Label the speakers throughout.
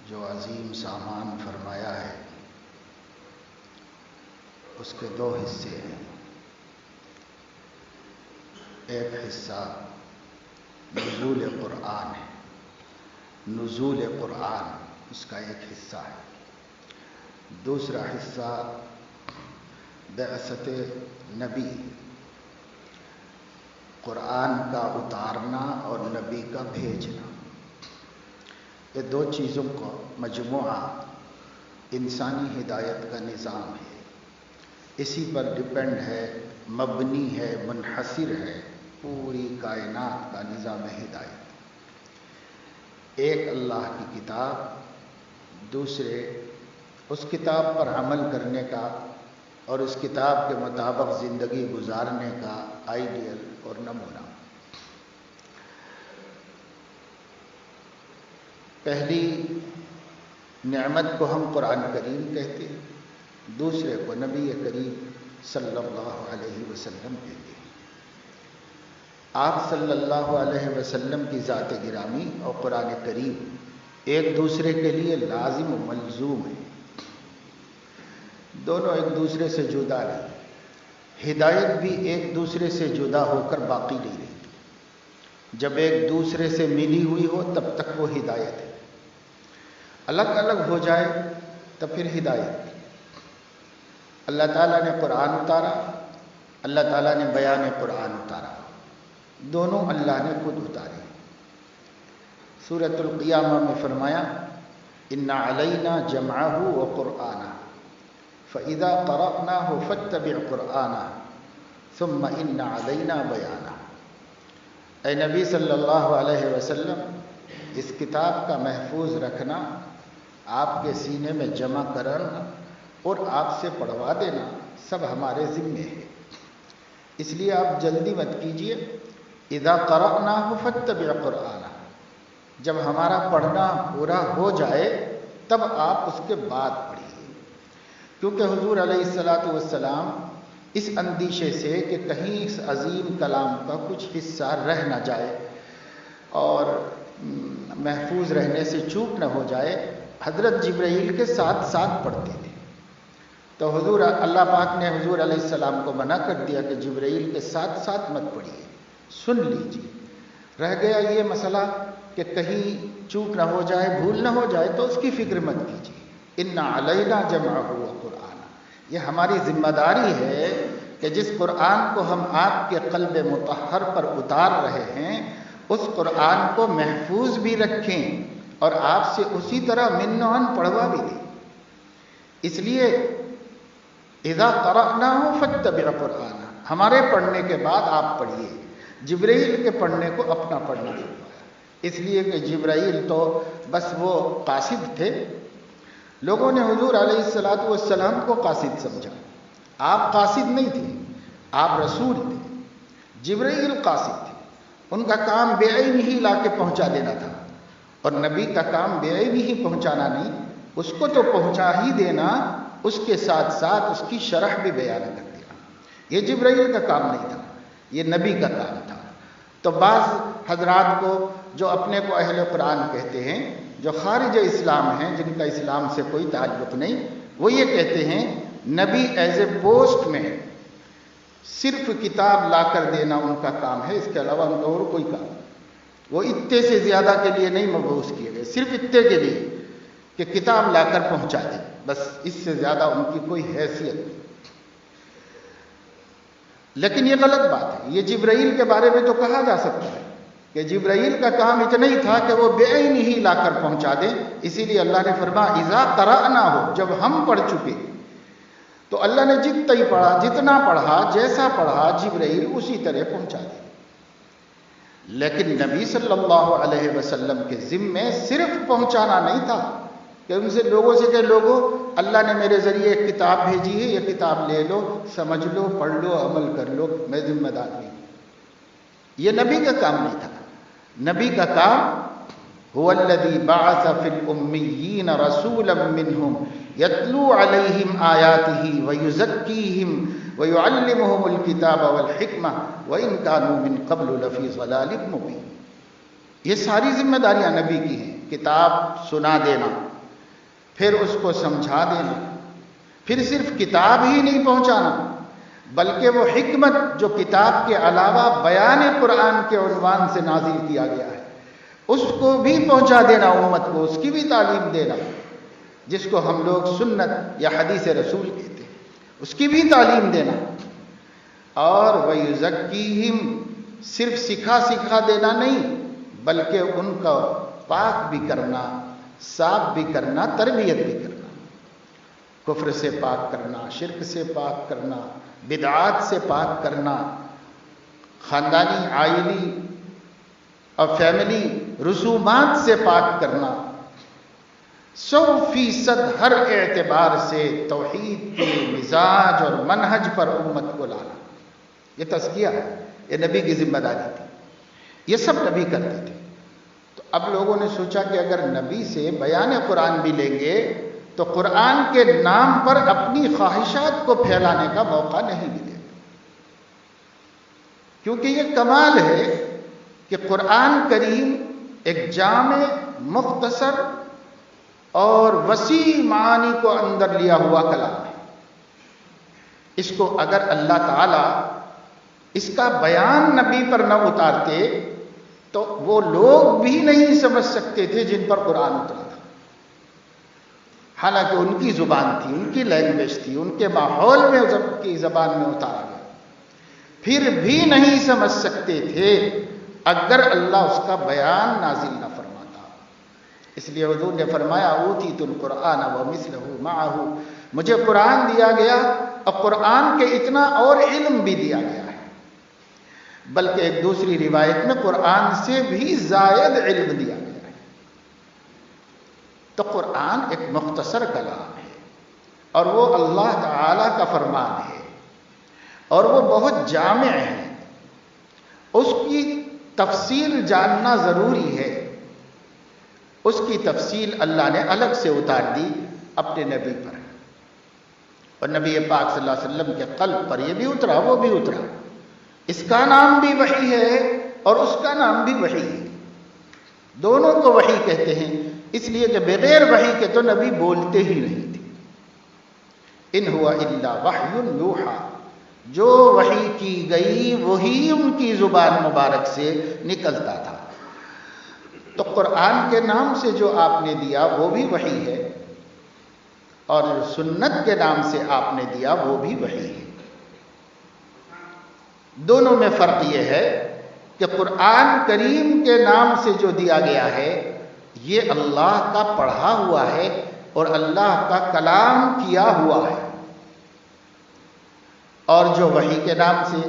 Speaker 1: جو عظیم سامان فرمایا ہے اس کے دو حصے ہیں۔ ایک حصہ نزول قرآن ہے، نزول قرآن اس کا ایک حصہ ہے۔ دوسرا حصہ بعثت نبی، قرآن کا اتارنا اور نبی کا بھیجنا۔ یہ دو چیزوں کا مجموعہ انسانی ہدایت کا نظام ہے، اسی پر ڈپینڈ ہے، مبنی ہے، منحصر ہے پوری کائنات کا نظام ہدایت۔ ایک اللہ کی کتاب، دوسرے اس کتاب پر عمل کرنے کا اور اس کتاب کے مطابق زندگی گزارنے کا آئیڈیل اور نمونہ۔ پہلی نعمت کو ہم قرآن کریم کہتے ہیں، دوسرے کو نبی کریم صلی اللہ علیہ وسلم کہتے ہیں۔ آپ صلی اللہ علیہ وسلم کی ذات گرامی اور قرآن کریم ایک دوسرے کے لیے لازم و ملزوم ہیں، دونوں ایک دوسرے سے جدا نہیں۔ ہدایت بھی ایک دوسرے سے جدا ہو کر باقی نہیں رہتی، جب ایک دوسرے سے ملی ہوئی ہو تب تک وہ ہدایت ہے، الگ الگ ہو جائے تب پھر ہدایت نہیں۔ اللہ تعالیٰ نے قرآن اتارا، اللہ تعالیٰ نے بیان قرآن اتارا، دونوں اللہ نے خود اتارے۔ سورۃ القیامہ میں فرمایا ان علینا جمعہ وقرآنہ فإذا قرأناه فاتبع قرآنہ ثم ان علینا بیانہ۔ اے نبی صلی اللہ علیہ وسلم، اس کتاب کا محفوظ رکھنا، آپ کے سینے میں جمع کرنا اور آپ سے پڑھوا دینا سب ہمارے ذمے ہے، اس لیے آپ جلدی مت کیجیے۔ اذا قرأناه فاتبع قرآنہ، جب ہمارا پڑھنا پورا ہو جائے تب آپ اس کے بعد پڑھیے، کیونکہ حضور علیہ الصلاۃ والسلام اس اندیشے سے کہ کہیں اس عظیم کلام کا کچھ حصہ رہ نہ جائے اور محفوظ رہنے سے چوک نہ ہو جائے، حضرت جبرائیل کے ساتھ ساتھ پڑھتے تھے۔ تو حضور اللہ پاک نے حضور علیہ السلام کو منع کر دیا کہ جبرائیل کے ساتھ ساتھ مت پڑھیے، سن لیجیے۔ رہ گیا یہ مسئلہ کہ کہیں چوک نہ ہو جائے، بھول نہ ہو جائے، تو اس کی فکر مت کیجیے۔ ان علینا جمعہ وقرآن، یہ ہماری ذمہ داری ہے کہ جس قرآن کو ہم آپ کے قلب مطہر پر اتار رہے ہیں اس قرآن کو محفوظ بھی رکھیں اور آپ سے اسی طرح منعن پڑھوا بھی دیں۔ اس لیے اذا قرأناه فاتبع قرآنہ، ہمارے پڑھنے کے بعد آپ پڑھیے۔ جبرائیل کے پڑھنے کو اپنا پڑھنا فرمایا، اس لیے کہ جبرائیل تو بس وہ قاصد تھے، لوگوں نے حضور علیہ الصلاۃ والسلام کو قاصد سمجھا۔ آپ قاصد نہیں تھے، آپ رسول تھے، جبرائیل قاصد تھے، ان کا کام بے عین ہی لا کے پہنچا دینا تھا، اور نبی کا کام بے عین ہی پہنچانا نہیں، اس کو تو پہنچا ہی دینا، اس کے ساتھ ساتھ اس کی شرح بھی بیان کر دینا۔ یہ جبرائیل کا کام نہیں تھا، یہ نبی کا کام تھا۔ تو بعض حضرات کو جو اپنے کو اہل قرآن کہتے ہیں، جو خارج اسلام ہیں، جن کا اسلام سے کوئی تعلق نہیں، وہ یہ کہتے ہیں نبی ایز اے پوسٹ میں صرف کتاب لا کر دینا ان کا کام ہے، اس کے علاوہ ان کا اور کوئی کام نہیں۔ وہ اتے سے زیادہ کے لیے نہیں مبعوث کیے گئے، صرف اتے کے لیے کہ کتاب لا کر پہنچا دیں، بس اس سے زیادہ ان کی کوئی حیثیت نہیں۔ لیکن یہ غلط بات ہے، یہ جبرائیل کے بارے میں تو کہا جا سکتا ہے کہ جبرائیل کا کام اتنا ہی تھا کہ وہ بے عین ہی لا کر پہنچا دیں، اسی لیے اللہ نے فرمایا اذا قرأناه، جب ہم پڑھ چکے تو اللہ نے جتنا ہی پڑھا، جتنا پڑھا، جیسا پڑھا، جبرائیل اسی طرح پہنچا دیا۔ لیکن نبی صلی اللہ علیہ وسلم کے ذمے صرف پہنچانا نہیں تھا کہ ان سے لوگوں سے کہ لوگوں اللہ نے میرے ذریعے ایک کتاب بھیجی ہے، یہ کتاب لے لو، سمجھ لو، پڑھ لو، عمل کر لو، میں ذمہ دار نہیں۔ یہ نبی کا کام نہیں تھا۔ نبی کا کام هو الذی بعث فی الامیین رسولا منہم یتلو علیہم آیاتہ ویزکیہم ویعلمہم الکتاب والحکمہ وإن كانوا من قبل لفی ضلال مبین۔ یہ ساری ذمہ داریاں نبی کی ہیں، کتاب سنا دینا، پھر اس کو سمجھا دینا، پھر صرف کتاب ہی نہیں پہنچانا بلکہ وہ حکمت جو کتاب کے علاوہ بیان قرآن کے عنوان سے نازل کیا گیا ہے اس کو بھی پہنچا دینا امت کو، اس کی بھی تعلیم دینا، جس کو ہم لوگ سنت یا حدیث رسول کہتے ہیں، اس کی بھی تعلیم دینا۔ اور وَيُزَكِّيهِمْ صرف سکھا دینا نہیں بلکہ ان کا پاک بھی کرنا، صاف بھی کرنا، تربیت بھی کرنا، کفر سے پاک کرنا، شرک سے پاک کرنا، بدعات سے پاک کرنا، خاندانی عائلی اور فیملی رسومات سے پاک کرنا، 100% ہر اعتبار سے توحید کے مزاج اور منہج پر امت کو لانا۔ یہ تزکیہ ہے، یہ نبی کی ذمہ داری تھی، یہ سب نبی کرتے تھے۔ تو اب لوگوں نے سوچا کہ اگر نبی سے بیان قرآن بھی لیں گے تو قرآن کے نام پر اپنی خواہشات کو پھیلانے کا موقع نہیں ملے گا، کیونکہ یہ کمال ہے کہ قرآن کریم ایک جامع، مختصر اور وسیع معانی کو اندر لیا ہوا کلام ہے۔ اس کو اگر اللہ تعالیٰ اس کا بیان نبی پر نہ اتارتے تو وہ لوگ بھی نہیں سمجھ سکتے تھے جن پر قرآن اترا تھا، حالانکہ ان کی زبان تھی، ان کی لینگویج تھی، ان کے ماحول میں ان کی زبان میں اتارا گیا، پھر بھی نہیں سمجھ سکتے تھے اگر اللہ اس کا بیان نازل نہ فرماتا۔ اس لیے حضور نے فرمایا اوتیت القرآن ومثلہ معہ، مجھے قرآن دیا گیا اور قرآن کے اتنا اور علم بھی دیا گیا ہے، بلکہ ایک دوسری روایت میں قرآن سے بھی زائد علم دیا گیا ہے۔ تو قرآن ایک مختصر کلام ہے اور وہ اللہ تعالی کا فرمان ہے اور وہ بہت جامع ہے، اس کی تفصیل جاننا ضروری ہے۔ اس کی تفصیل اللہ نے الگ سے اتار دی اپنے نبی پر، اور نبی پاک صلی اللہ علیہ وسلم کے قلب پر یہ بھی اترا، وہ بھی اترا۔ اس کا نام بھی وحی ہے اور اس کا نام بھی وحی ہے، دونوں کو وحی کہتے ہیں، اس لیے کہ بغیر وحی کے تو نبی بولتے ہی نہیں تھے۔ ان ہوا الا وحی یوحی، جو وحی کی گئی وہی ان کی زبان مبارک سے نکلتا تھا۔ تو قرآن کے نام سے جو آپ نے دیا وہ بھی وحی ہے، اور سنت کے نام سے آپ نے دیا وہ بھی وحی ہے۔ دونوں میں فرق یہ ہے کہ قرآن کریم کے نام سے جو دیا گیا ہے یہ اللہ کا پڑھا ہوا ہے اور اللہ کا کلام کیا ہوا ہے، اور جو وحی کے نام سے،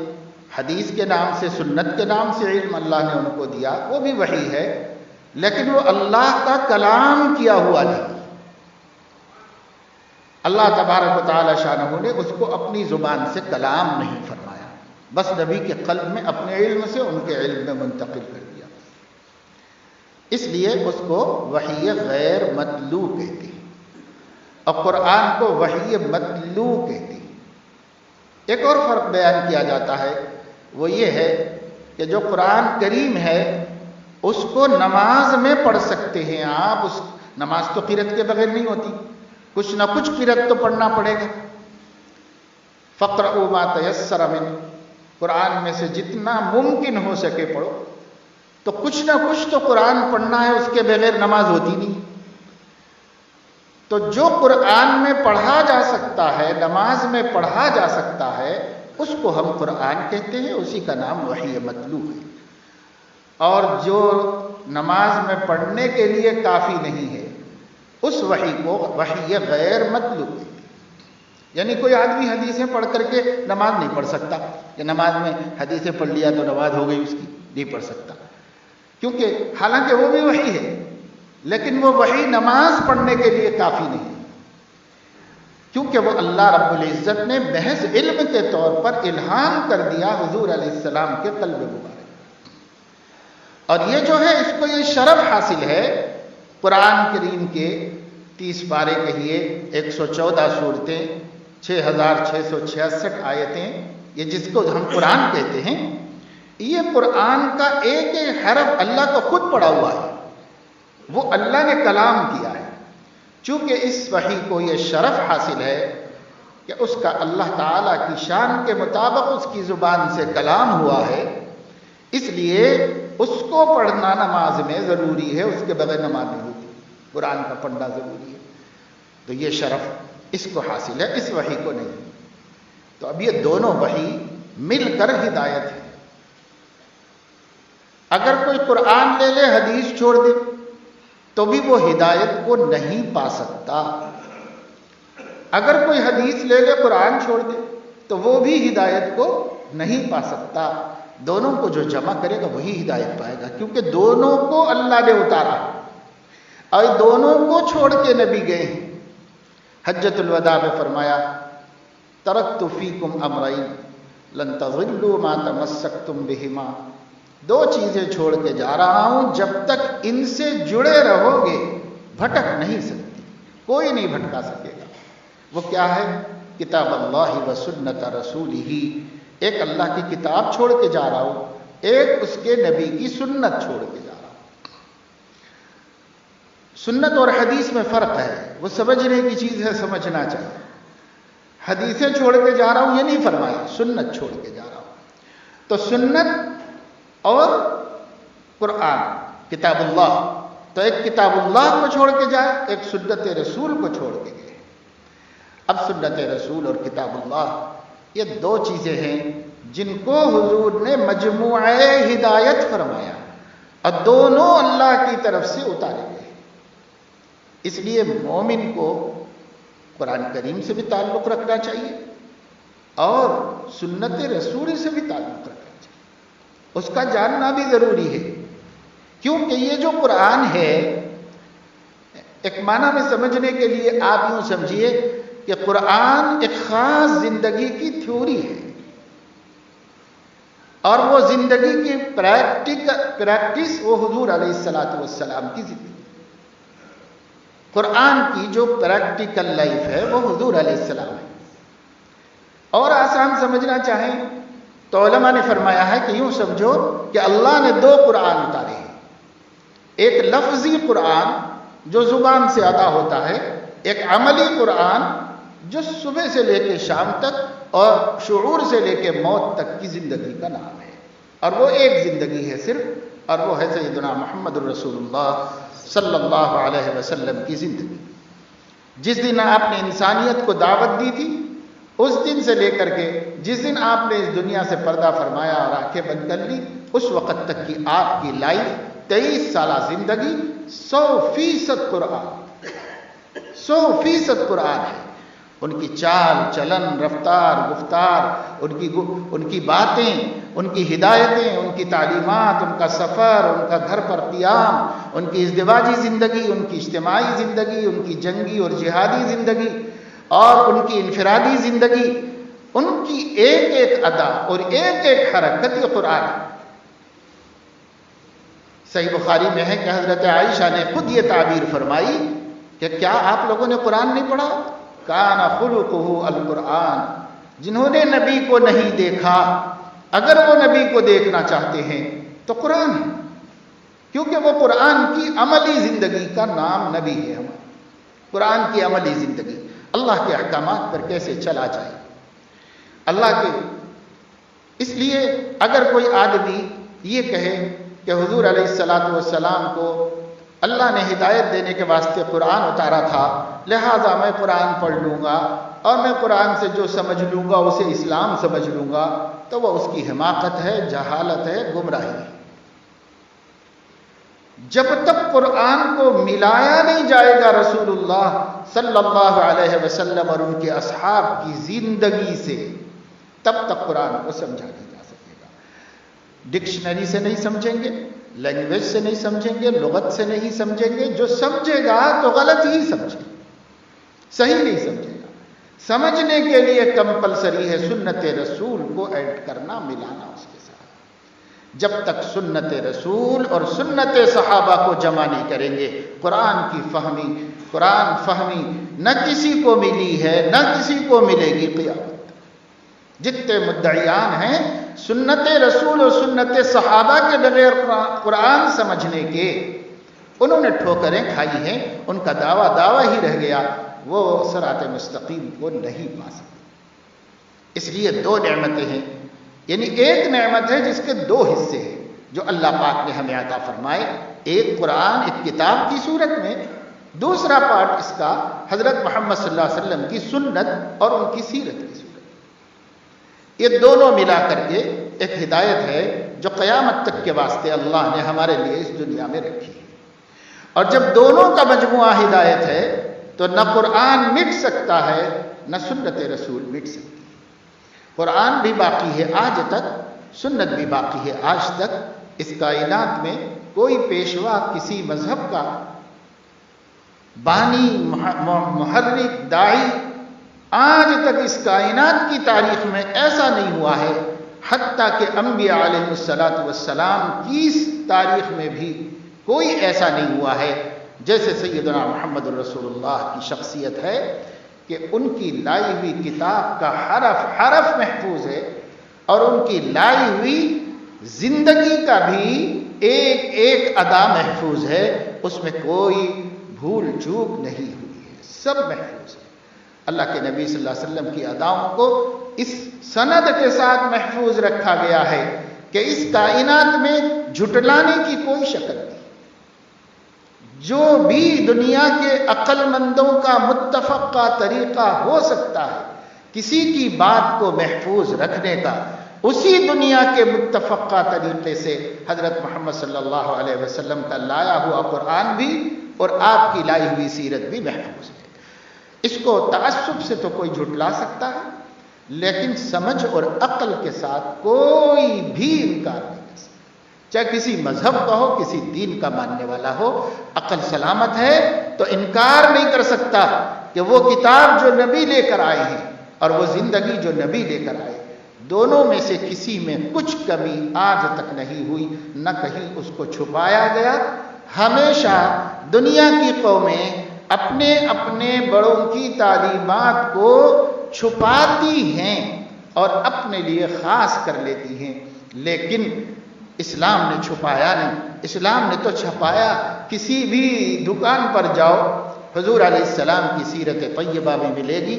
Speaker 1: حدیث کے نام سے، سنت کے نام سے علم اللہ نے ان کو دیا وہ بھی وحی ہے، لیکن وہ اللہ کا کلام کیا ہوا نہیں۔ اللہ تبارک و تعالی شانہ نے اس کو اپنی زبان سے کلام نہیں فرمایا، بس نبی کے قلب میں اپنے علم سے ان کے علم میں منتقل کر دیا، اس لیے اس کو وحی غیر متلو کہتے ہیں اور قرآن کو وحی متلو کہتے ہیں۔ ایک اور فرق بیان کیا جاتا ہے، وہ یہ ہے کہ جو قرآن کریم ہے اس کو نماز میں پڑھ سکتے ہیں آپ، اس نماز تو قرأت کے بغیر نہیں ہوتی، کچھ نہ کچھ قرأت تو پڑھنا پڑے گا۔ فَاقْرَؤُوا مَا تَيَسَّرَ مِنْهُ، قرآن میں سے جتنا ممکن ہو سکے پڑھو، تو کچھ نہ کچھ تو قرآن پڑھنا ہے، اس کے بغیر نماز ہوتی نہیں۔ تو جو قرآن میں پڑھا جا سکتا ہے، نماز میں پڑھا جا سکتا ہے، اس کو ہم قرآن کہتے ہیں، اسی کا نام وحی متلو ہے۔ اور جو نماز میں پڑھنے کے لیے کافی نہیں ہے اس وحی کو وحی غیر متلو ہے۔ یعنی کوئی آدمی حدیثیں پڑھ کر کے نماز نہیں پڑھ سکتا کہ نماز میں حدیثیں پڑھ لیا تو نماز ہو گئی اس کی، نہیں پڑھ سکتا، کیونکہ حالانکہ وہ بھی وحی ہے لیکن وہ وحی نماز پڑھنے کے لیے کافی نہیں ہے، کیونکہ وہ اللہ رب العزت نے محض علم کے طور پر الہام کر دیا حضور علیہ السلام کے قلب مبارک، اور یہ جو ہے اس کو یہ شرف حاصل ہے قرآن کریم کے 30 پارے کہیے، 114 صورتیں، 6666 آیتیں، یہ جس کو ہم قرآن کہتے ہیں، یہ قرآن کا ایک ایک حرف اللہ کو خود پڑھا ہوا ہے، وہ اللہ نے کلام کیا ہے، چونکہ اس وحی کو یہ شرف حاصل ہے کہ اس کا اللہ تعالیٰ کی شان کے مطابق اس کی زبان سے کلام ہوا ہے، اس لیے اس کو پڑھنا نماز میں ضروری ہے، اس کے بغیر نماز نہیں ہوتی، قرآن کا پڑھنا ضروری ہے۔ تو یہ شرف اس کو حاصل ہے، اس وحی کو نہیں۔ تو اب یہ دونوں وحی مل کر ہدایت ہے۔ اگر کوئی قرآن لے لے حدیث چھوڑ دے تو بھی وہ ہدایت کو نہیں پا سکتا، اگر کوئی حدیث لے لے قرآن چھوڑ دے تو وہ بھی ہدایت کو نہیں پا سکتا۔ دونوں کو جو جمع کرے گا وہی ہدایت پائے گا، کیونکہ دونوں کو اللہ نے اتارا اور دونوں کو چھوڑ کے نبی گئے ہیں۔ حجۃ الوداع میں فرمایا ترکت فیکم امرین لن تضلوا ما تمسکتم بہما، دو چیزیں چھوڑ کے جا رہا ہوں، جب تک ان سے جڑے رہو گے بھٹک نہیں سکتے، کوئی نہیں بھٹکا سکے گا۔ وہ کیا ہے؟ کتاب اللہ و سنت رسولہ، ایک اللہ کی کتاب چھوڑ کے جا رہا ہوں، ایک اس کے نبی کی سنت چھوڑ کے جا رہا ہوں۔ سنت اور حدیث میں فرق ہے، وہ سمجھنے کی چیز ہے، سمجھنا چاہیے۔ حدیثیں چھوڑ کے جا رہا ہوں یہ نہیں فرمایا، سنت چھوڑ کے جا رہا ہوں۔ تو سنت اور قرآن، کتاب اللہ، تو ایک کتاب اللہ کو چھوڑ کے جائے، ایک سنت رسول کو چھوڑ کے گئے۔ اب سنت رسول اور کتاب اللہ یہ دو چیزیں ہیں جن کو حضور نے مجموعہ ہدایت فرمایا اور دونوں اللہ کی طرف سے اتارے گئے۔ اس لیے مومن کو قرآن کریم سے بھی تعلق رکھنا چاہیے اور سنت رسول سے بھی تعلق رکھنا چاہیے، اس کا جاننا بھی ضروری ہے، کیونکہ یہ جو قرآن ہے ایک معنی میں سمجھنے کے لیے آپ یوں سمجھیے کہ قرآن ایک خاص زندگی کی تھیوری ہے، اور وہ زندگی کی پریکٹس وہ حضور علیہ السلام کی زندگی، قرآن کی جو پریکٹیکل لائف ہے وہ حضور علیہ السلام ہے۔ اور آسان سمجھنا چاہیں تو علماء نے فرمایا ہے کہ یوں سمجھو کہ اللہ نے دو قرآن اتارے ہیں، ایک لفظی قرآن جو زبان سے ادا ہوتا ہے، ایک عملی قرآن جو صبح سے لے کے شام تک اور شعور سے لے کے موت تک کی زندگی کا نام ہے، اور وہ ایک زندگی ہے صرف، اور وہ ہے سیدنا محمد الرسول اللہ صلی اللہ علیہ وسلم کی زندگی۔ جس دن آپ نے انسانیت کو دعوت دی تھی، اس دن سے لے کر کے جس دن آپ نے اس دنیا سے پردہ فرمایا اور آنکھیں بند کر لی، اس وقت تک کی آپ کی لائف 23 سالہ زندگی 100% قرآن، 100% قرآن ہے۔ ان کی چال چلن، رفتار، گفتار، ان کی باتیں، ان کی ہدایتیں، ان کی تعلیمات، ان کا سفر، ان کا گھر پر قیام، ان کی ازدواجی زندگی، ان کی اجتماعی زندگی، ان کی جنگی اور جہادی زندگی اور ان کی انفرادی زندگی، ان کی ایک ایک ادا اور ایک ایک حرکت یہ قرآن ہے۔ صحیح بخاری میں ہے کہ حضرت عائشہ نے خود یہ تعبیر فرمائی کہ کیا آپ لوگوں نے قرآن نہیں پڑھا؟ کان خلقہ القرآن، جنہوں نے نبی کو نہیں دیکھا اگر وہ نبی کو دیکھنا چاہتے ہیں تو قرآن ہے، کیونکہ وہ قرآن کی عملی زندگی کا نام نبی ہے۔ ہمارا قرآن کی عملی زندگی، اللہ کے احکامات پر کیسے چلا جائے اللہ کے۔ اس لیے اگر کوئی آدمی یہ کہے کہ حضور علیہ السلام کو اللہ نے ہدایت دینے کے واسطے قرآن اتارا تھا، لہذا میں قرآن پڑھ لوں گا اور میں قرآن سے جو سمجھ لوں گا اسے اسلام سمجھ لوں گا، تو وہ اس کی حماقت ہے، جہالت ہے، گمراہی ہے۔ جب تک قرآن کو ملایا نہیں جائے گا رسول اللہ صلی اللہ علیہ وسلم اور ان کے اصحاب کی زندگی سے، تب تک قرآن کو سمجھا نہیں جا سکے گا۔ ڈکشنری سے نہیں سمجھیں گے، لینگویج سے نہیں سمجھیں گے، لغت سے نہیں سمجھیں گے، جو سمجھے گا تو غلط ہی سمجھے گا، صحیح نہیں سمجھے گا۔ سمجھنے کے لیے کمپلسری ہے سنت رسول کو ایڈ کرنا، ملانا اس کے ساتھ۔ جب تک سنت رسول اور سنت صحابہ کو جمع نہیں کریں گے، قرآن فہمی نہ کسی کو ملی ہے نہ کسی کو ملے گی قیامت۔ جتنے مدعیان ہیں سنت رسول اور سنت صحابہ کے بغیر قرآن سمجھنے کے، انہوں نے ٹھوکریں کھائی ہیں، ان کا دعویٰ ہی رہ گیا، وہ صراط مستقیم کو نہیں پا سکتے۔ اس لیے دو نعمتیں ہیں، یعنی ایک نعمت ہے جس کے دو حصے ہیں جو اللہ پاک نے ہمیں عطا فرمائے، ایک قرآن ایک کتاب کی صورت میں، دوسرا پارٹ اس کا حضرت محمد صلی اللہ علیہ وسلم کی سنت اور ان کی سیرت کی صورت۔ یہ دونوں ملا کر کے ایک ہدایت ہے جو قیامت تک کے واسطے اللہ نے ہمارے لیے اس دنیا میں رکھی ہے۔ اور جب دونوں کا مجموعہ ہدایت ہے تو نہ قرآن مٹ سکتا ہے نہ سنت رسول مٹ سکتی ہے۔ قرآن بھی باقی ہے آج تک، سنت بھی باقی ہے آج تک۔ اس کائنات میں کوئی پیشوا کسی مذہب کا بانی، محرک، داعی آج تک اس کائنات کی تاریخ میں ایسا نہیں ہوا ہے، حتیٰ کہ انبیاء علیہ السلام کی تاریخ میں بھی کوئی ایسا نہیں ہوا ہے جیسے سیدنا محمد رسول اللہ کی شخصیت ہے کہ ان کی لائی ہوئی کتاب کا حرف حرف محفوظ ہے، اور ان کی لائی ہوئی زندگی کا بھی ایک ایک ادا محفوظ ہے، اس میں کوئی بھول چوک نہیں ہوئی ہے، سب محفوظ ہے۔ اللہ کے نبی صلی اللہ علیہ وسلم کی اداؤں کو اس سند کے ساتھ محفوظ رکھا گیا ہے کہ اس کائنات میں جھٹلانے کی کوئی شکل نہیں۔ جو بھی دنیا کے عقل مندوں کا متفقہ طریقہ ہو سکتا ہے کسی کی بات کو محفوظ رکھنے کا، اسی دنیا کے متفقہ طریقے سے حضرت محمد صلی اللہ علیہ وسلم کا لایا ہوا قرآن بھی اور آپ کی لائی ہوئی سیرت بھی محفوظ ہے۔ اس کو تعصب سے تو کوئی جھٹلا سکتا ہے، لیکن سمجھ اور عقل کے ساتھ کوئی بھی انکار نہیں کر سکتا، چاہے کسی مذہب کا ہو، کسی دین کا ماننے والا ہو، عقل سلامت ہے تو انکار نہیں کر سکتا کہ وہ کتاب جو نبی لے کر آئے ہیں اور وہ زندگی جو نبی لے کر آئے، دونوں میں سے کسی میں کچھ کمی آج تک نہیں ہوئی، نہ کہیں اس کو چھپایا گیا۔ ہمیشہ دنیا کی قومیں اپنے اپنے بڑوں کی تعلیمات کو چھپاتی ہیں اور اپنے لیے خاص کر لیتی ہیں، لیکن اسلام نے چھپایا نہیں، اسلام نے تو چھپایا۔ کسی بھی دکان پر جاؤ حضور علیہ السلام کی سیرت طیبہ بھی ملے گی،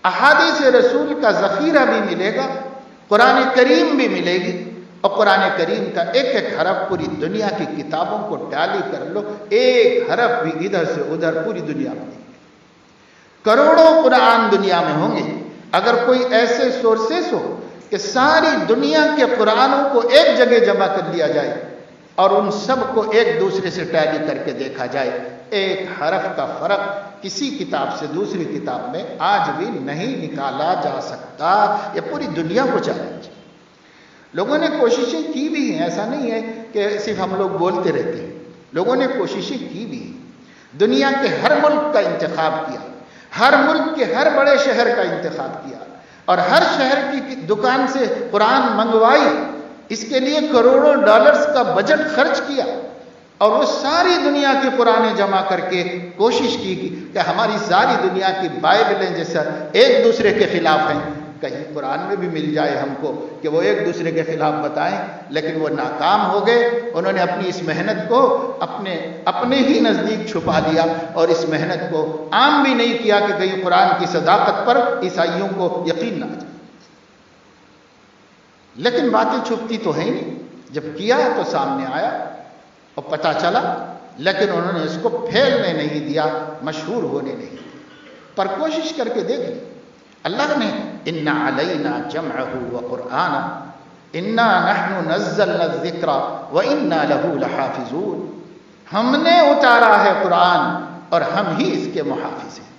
Speaker 1: احادیث رسول کا ذخیرہ بھی ملے گا، قرآن کریم بھی ملے گی، اور قرآن کریم کا ایک ایک حرف پوری دنیا کی کتابوں کو ٹیلی کر لو، ایک حرف بھی ادھر سے ادھر پوری دنیا میں نہیں۔ کروڑوں قرآن دنیا میں ہوں گے، اگر کوئی ایسے سورسز ہو کہ ساری دنیا کے قرآنوں کو ایک جگہ جمع کر لیا جائے اور ان سب کو ایک دوسرے سے ٹیلی کر کے دیکھا جائے، ایک حرف کا فرق کسی کتاب سے دوسری کتاب میں آج بھی نہیں نکالا جا سکتا۔ یہ پوری دنیا کو چیلنج ہے۔ لوگوں نے کوششیں کی بھی ہیں، ایسا نہیں ہے کہ صرف ہم لوگ بولتے رہتے ہیں، لوگوں نے کوششیں کی بھی ہیں، دنیا کے ہر ملک کا انتخاب کیا، ہر ملک کے ہر بڑے شہر کا انتخاب کیا، اور ہر شہر کی دکان سے قرآن منگوائی، اس کے لیے کروڑوں ڈالرز کا بجٹ خرچ کیا، اور وہ ساری دنیا کی قرآن جمع کر کے کوشش کی کہ ہماری ساری دنیا کی بائبلیں جیسا ایک دوسرے کے خلاف ہیں، کہیں قرآن میں بھی مل جائے ہم کو کہ وہ ایک دوسرے کے خلاف بتائیں، لیکن وہ ناکام ہو گئے۔ انہوں نے اپنی اس محنت کو اپنے ہی نزدیک چھپا لیا، اور اس محنت کو عام بھی نہیں کیا کہ کہیں قرآن کی صداقت پر عیسائیوں کو یقین نہ آ جائے۔ لیکن باتیں چھپتی تو ہیں نہیں، جب کیا تو سامنے آیا اور پتہ چلا، لیکن انہوں نے اس کو پھیلنے نہیں دیا، مشہور ہونے نہیں دیا، پر کوشش کر کے دیکھ لی۔ اللہ نے ان علینا جمعہ وقرآنہ انا نحن نزلنا الذکر وانا لہ لحافظون، ہم نے اتارا ہے قرآن اور ہم ہی اس کے محافظ ہیں۔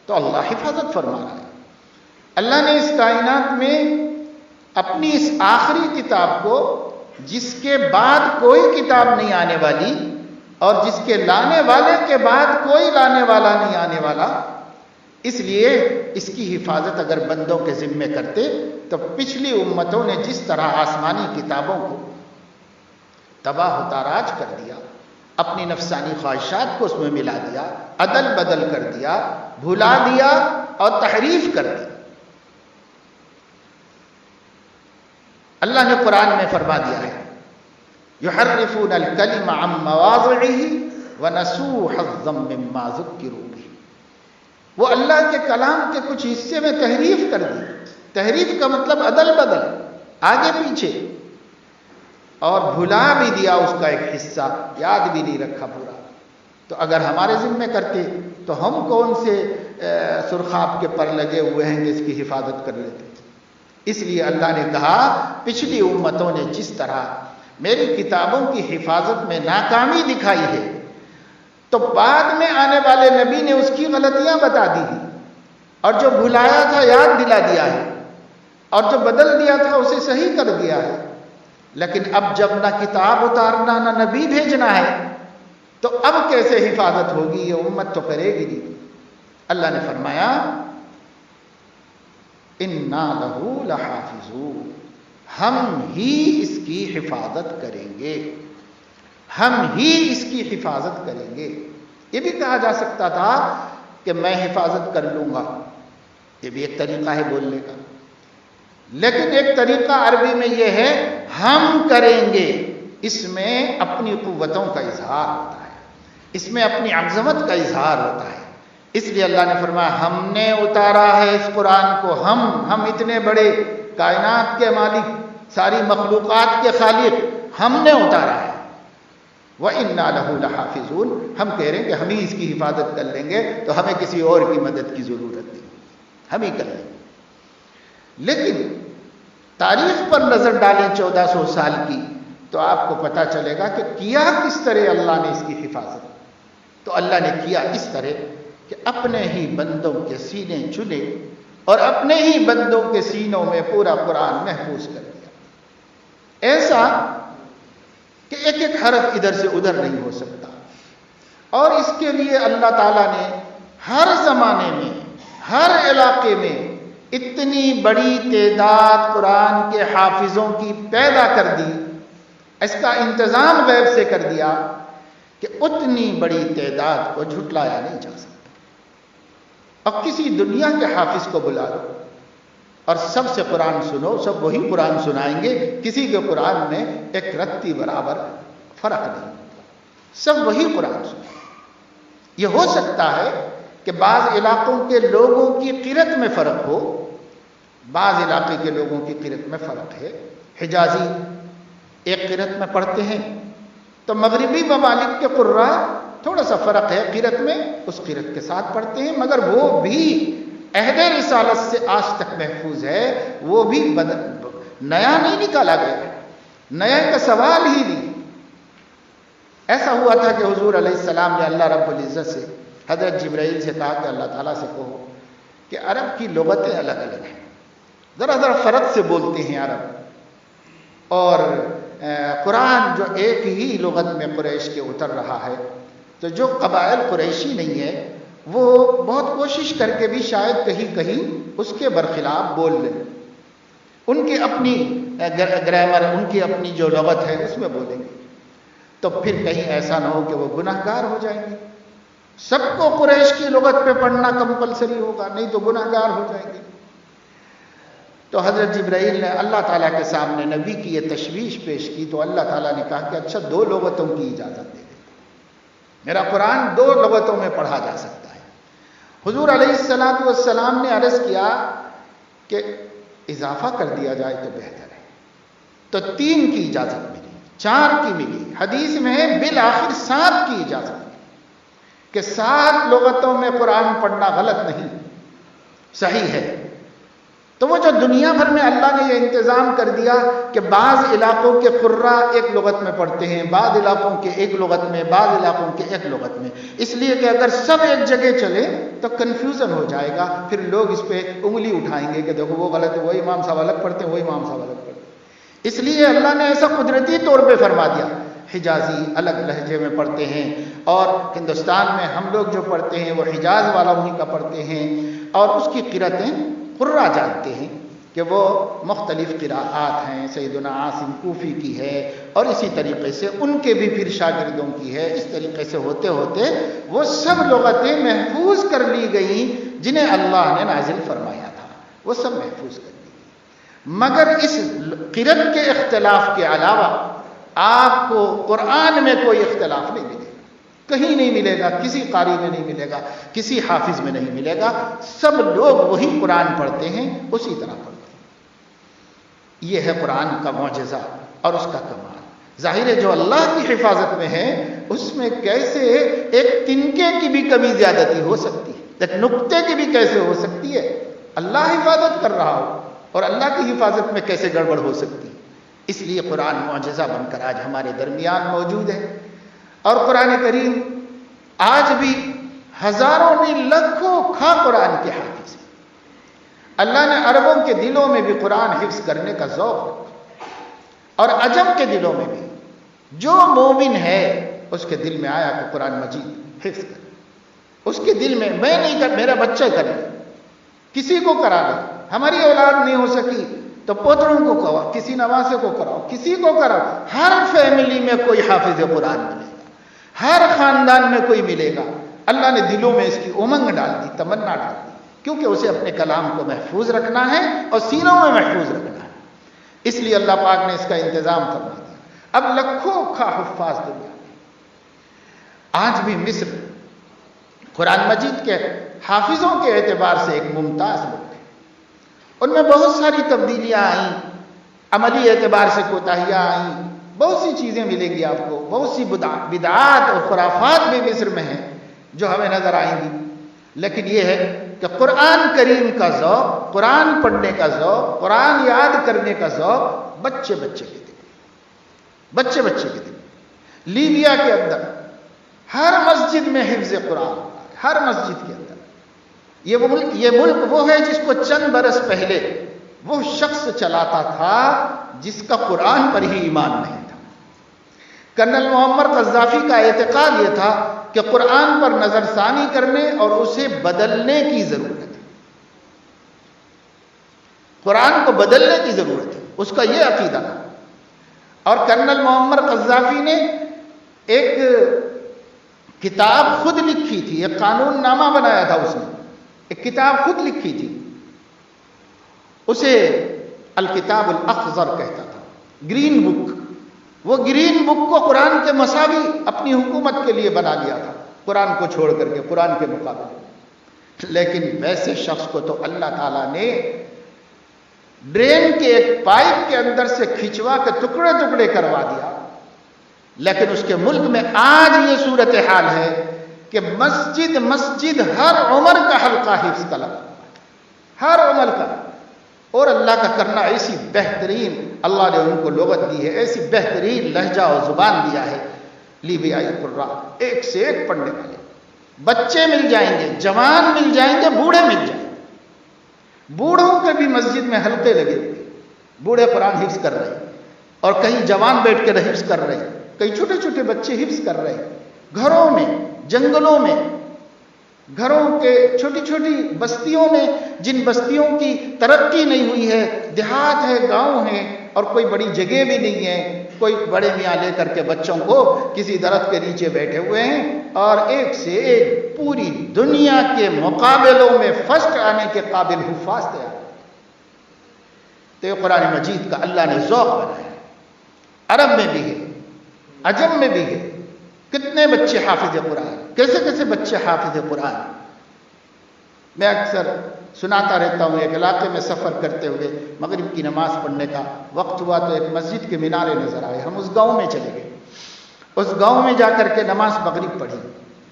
Speaker 1: تو اللہ حفاظت فرما رہا ہے۔ اللہ نے اس کائنات میں اپنی اس آخری کتاب کو، جس کے بعد کوئی کتاب نہیں آنے والی اور جس کے لانے والے کے بعد کوئی لانے والا نہیں آنے والا، اس لیے اس کی حفاظت اگر بندوں کے ذمے کرتے تو پچھلی امتوں نے جس طرح آسمانی کتابوں کو تباہ و تاراج کر دیا، اپنی نفسانی خواہشات کو اس میں ملا دیا، عدل بدل کر دیا، بھلا دیا اور تحریف کر دی۔ اللہ نے قرآن میں فرما دیا ہے یحرفون الکلم عن مواضعہ ونسوا حظا مما ذکروا بہ، وہ اللہ کے کلام کے کچھ حصے میں تحریف کر دی. تحریف کا مطلب عدل بدل، آگے پیچھے، اور بھلا بھی دیا اس کا ایک حصہ، یاد بھی نہیں رکھا پورا. تو اگر ہمارے ذمہ کرتے تو ہم کون سے سرخاب کے پر لگے ہوئے ہیں کہ اس کی حفاظت کر لیتے. اس لیے اللہ نے کہا پچھلی امتوں نے جس طرح میری کتابوں کی حفاظت میں ناکامی دکھائی ہے تو بعد میں آنے والے نبی نے اس کی غلطیاں بتا دی ہیں، اور جو بھلایا تھا یاد دلا دیا ہے، اور جو بدل دیا تھا اسے صحیح کر دیا ہے. لیکن اب جب نہ کتاب اتارنا نہ نبی بھیجنا ہے تو اب کیسے حفاظت ہوگی؟ یہ امت تو کرے گی نہیں. اللہ نے فرمایا اِنَّا لَهُ لَحَافِظُونَ، ہم ہی اس کی حفاظت کریں گے، ہم ہی اس کی حفاظت کریں گے. یہ بھی کہا جا سکتا تھا کہ میں حفاظت کر لوں گا، یہ بھی ایک طریقہ ہے بولنے کا. لیکن ایک طریقہ عربی میں یہ ہے ہم کریں گے، اس میں اپنی قوتوں کا اظہار ہوتا ہے، اس میں اپنی عظمت کا اظہار ہوتا ہے. اس لیے اللہ نے فرمایا ہم نے اتارا ہے اس قرآن کو، ہم اتنے بڑے کائنات کے مالک، ساری مخلوقات کے خالق، ہم نے اتارا ہے. وَإِنَّا لَهُ لَحَافِظُونَ، ہم کہہ رہے ہیں کہ ہم ہی اس کی حفاظت کر لیں گے، تو ہمیں کسی اور کی مدد کی ضرورت نہیں، ہم ہی کر لیں گے. لیکن تاریخ پر نظر ڈالیں 1400 سال کی تو آپ کو پتہ چلے گا کہ کیا کس طرح اللہ نے اس کی حفاظت. تو اللہ نے کیا اس طرح کہ اپنے ہی بندوں کے سینے چنے اور اپنے ہی بندوں کے سینوں میں پورا قرآن محفوظ کر دیا، ایسا کہ ایک ایک حرف ادھر سے ادھر نہیں ہو سکتا. اور اس کے لیے اللہ تعالیٰ نے ہر زمانے میں ہر علاقے میں اتنی بڑی تعداد قرآن کے حافظوں کی پیدا کر دی، اس کا انتظام غیب سے کر دیا کہ اتنی بڑی تعداد کو جھٹلایا نہیں جا سکتا. اب کسی دنیا کے حافظ کو بلا لو اور سب سے قرآن سنو، سب وہی قرآن سنائیں گے، کسی کے قرآن میں ایک رتی برابر فرق نہیں، سب وہی قرآن سنائیں. یہ ہو سکتا ہے کہ بعض علاقوں کے لوگوں کی قرأت میں فرق ہو، بعض علاقے کے لوگوں کی قرأت میں فرق ہے. حجازی ایک قرأت میں پڑھتے ہیں تو مغربی ممالک کے قراء تھوڑا سا فرق ہے قرأت میں، اس قرأت کے ساتھ پڑھتے ہیں، مگر وہ بھی عہد رسالت سے آج تک محفوظ ہے، وہ بھی نیا نہیں نکالا گیا، نیا کا سوال ہی نہیں. ایسا ہوا تھا کہ حضور علیہ السلام نے اللہ رب العزت سے حضرت جبرائیل سے کہا کہ اللہ تعالیٰ سے کہو کہ عرب کی لغتیں الگ الگ ہیں، ذرا ذرا فرق سے بولتے ہیں عرب، اور قرآن جو ایک ہی لغت میں قریش کے اتر رہا ہے، تو جو قبائل قریشی نہیں ہے وہ بہت کوشش کر کے بھی شاید کہیں کہیں اس کے برخلاف بول لیں، ان کی اپنی گرامر، ان کی اپنی جو لغت ہے اس میں بولیں گے، تو پھر کہیں ایسا نہ ہو کہ وہ گناہ گار ہو جائیں گے. سب کو قریش کی لغت پہ پڑھنا کمپلسری ہوگا، نہیں تو گناہ گار ہو جائیں گے. تو حضرت جبرائیل نے اللہ تعالیٰ کے سامنے نبی کی یہ تشویش پیش کی، تو اللہ تعالیٰ نے کہا کہ اچھا 2 لغتوں کی اجازت دے دے، میرا قرآن 2 لغتوں میں پڑھا جا سکتا ہے. حضور علیہ السلام نے عرض کیا کہ اضافہ کر دیا جائے تو بہتر ہے، تو 3 کی اجازت ملی، 4 کی ملی، حدیث میں ہے بالآخر 7 کی اجازت ملی کہ 7 لغتوں میں قرآن پڑھنا غلط نہیں، صحیح ہے. تو وہ جو دنیا بھر میں اللہ نے یہ انتظام کر دیا کہ بعض علاقوں کے قراء ایک لغت میں پڑھتے ہیں، بعض علاقوں کے ایک لغت میں، بعض علاقوں کے ایک لغت میں، اس لیے کہ اگر سب ایک جگہ چلے تو کنفیوژن ہو جائے گا، پھر لوگ اس پہ انگلی اٹھائیں گے کہ دیکھو وہ غلط ہے، وہی امام صاحب الگ پڑھتے ہیں، وہی امام صاحب الگ پڑھتے ہیں. اس لیے اللہ نے ایسا قدرتی طور پہ فرما دیا، حجازی الگ لہجے میں پڑھتے ہیں، اور ہندوستان میں ہم لوگ جو پڑھتے ہیں وہ حجاز والا انہیں کا پڑھتے ہیں، اور اس کی قرأتیں قراء جانتے ہیں کہ وہ مختلف قراءات ہیں، سیدنا عاصم کوفی کی ہے اور اسی طریقے سے ان کے بھی پھر شاگردوں کی ہے. اس طریقے سے ہوتے ہوتے وہ سب لغتیں محفوظ کر لی گئیں جنہیں اللہ نے نازل فرمایا تھا، وہ سب محفوظ کر لی گئی. مگر اس قرأت کے اختلاف کے علاوہ آپ کو قرآن میں کوئی اختلاف نہیں ملے گا، کہیں نہیں ملے گا، کسی قاری میں نہیں ملے گا، کسی حافظ میں نہیں ملے گا، سب لوگ وہی قرآن پڑھتے ہیں، اسی طرح پڑھتے ہیں۔ یہ ہے قرآن کا معجزہ اور اس کا کمال۔ ظاہر ہے جو اللہ کی حفاظت میں ہے اس میں کیسے ایک تنکے کی بھی کمی زیادتی ہو سکتی ہے، ایک نقطے کی بھی کیسے ہو سکتی ہے؟ اللہ حفاظت کر رہا ہو اور اللہ کی حفاظت میں کیسے گڑبڑ ہو سکتی ہے؟ اس لیے قرآن معجزہ بن کر آج ہمارے درمیان موجود ہے۔ اور قرآن کریم آج بھی ہزاروں نہیں لاکھوں قرآن کے حافظ ہیں۔ اللہ نے عربوں کے دلوں میں بھی قرآن حفظ کرنے کا ذوق رکھا، اور عجم کے دلوں میں بھی۔ جو مومن ہے اس کے دل میں آیا کہ قرآن مجید حفظ کر، اس کے دل میں نہیں کر، میرا بچہ کر لے، کسی کو کرا لے، ہماری اولاد نہیں ہو سکی تو پوتروں کو کہو، کسی نواسے کو کراؤ، کسی کو کراؤ۔ ہر فیملی میں کوئی حافظ قرآن ملے گا، ہر خاندان میں کوئی ملے گا۔ اللہ نے دلوں میں اس کی امنگ ڈال دی، تمنا ڈال دی، کیونکہ اسے اپنے کلام کو محفوظ رکھنا ہے اور سینوں میں محفوظ رکھنا ہے۔ اس لیے اللہ پاک نے اس کا انتظام فرما دیا۔ اب لاکھوں حفاظ دنیا میں، آج بھی مصر قرآن مجید کے حافظوں کے اعتبار سے ایک ممتاز ملک ہے۔ ان میں بہت ساری تبدیلیاں آئیں، عملی اعتبار سے کوتاہیاں آئیں، بہت سی چیزیں ملیں گی آپ کو، بہت سی بدعات اور خرافات بھی مصر میں ہیں جو ہمیں نظر آئیں گی، لیکن یہ ہے کہ قرآن کریم کا ذوق، قرآن پڑھنے کا ذوق، قرآن یاد کرنے کا ذوق بچے بچے کے دل، بچے بچے کے دل۔ لیبیا کے اندر ہر مسجد میں حفظ قرآن، ہر مسجد کے اندر۔ یہ ملک وہ ہے جس کو چند برس پہلے وہ شخص چلاتا تھا جس کا قرآن پر ہی ایمان نہیں تھا۔ کرنل معمر قذافی کا اعتقاد یہ تھا کہ قرآن پر نظر ثانی کرنے اور اسے بدلنے کی ضرورت ہے، قرآن کو بدلنے کی ضرورت ہے، اس کا یہ عقیدہ تھا۔ اور کرنل معمر قذافی نے ایک کتاب خود لکھی تھی، ایک قانون نامہ بنایا تھا، اس نے ایک کتاب خود لکھی تھی، اسے الکتاب الاخضر کہتا تھا، گرین بک۔ وہ گرین بک کو قرآن کے مساوی اپنی حکومت کے لیے بنا لیا تھا، قرآن کو چھوڑ کر کے، قرآن کے مقابلے۔ لیکن ویسے شخص کو تو اللہ تعالیٰ نے ڈرین کے ایک پائپ کے اندر سے کھچوا کے ٹکڑے ٹکڑے کروا دیا۔ لیکن اس کے ملک میں آج یہ صورتحال ہے کہ مسجد مسجد ہر عمر کا حلقہ حفظ کا لگا، ہر عمر کا۔ اور اللہ کا کرنا ایسی بہترین، اللہ نے ان کو لغت دی ہے، ایسی بہترین لہجہ اور زبان دیا ہے۔ لیبیائی قراء ایک سے ایک پڑھنے والے، بچے مل جائیں گے، جوان مل جائیں گے، بوڑھے مل جائیں گے۔ بوڑھوں کے بھی مسجد میں حلقے لگے ہوئے، بوڑھے قرآن حفظ کر رہے ہیں، اور کہیں جوان بیٹھ کر حفظ کر رہے ہیں، کئی چھوٹے چھوٹے بچے حفظ کر رہے ہیں۔ گھروں میں، جنگلوں میں، گھروں کے چھوٹی چھوٹی بستیوں میں، جن بستیوں کی ترقی نہیں ہوئی ہے، دیہات ہے، گاؤں ہے، اور کوئی بڑی جگہ بھی نہیں ہے، کوئی بڑے میاں لے کر کے بچوں کو کسی درخت کے نیچے بیٹھے ہوئے ہیں، اور ایک سے ایک پوری دنیا کے مقابلوں میں فرسٹ آنے کے قابل حفاظ تیار۔ تو یہ قرآن مجید کا اللہ نے ذوق بنایا، عرب میں بھی ہے، عجم میں بھی ہے۔ کتنے بچے حافظ قرآن، کیسے کیسے بچے حافظ قرآن۔ میں اکثر سناتا رہتا ہوں، ایک علاقے میں سفر کرتے ہوئے مغرب کی نماز پڑھنے کا وقت ہوا تو ایک مسجد کے مینارے نظر آئے، ہم اس گاؤں میں چلے گئے، اس گاؤں میں جا کر کے نماز مغرب پڑھی۔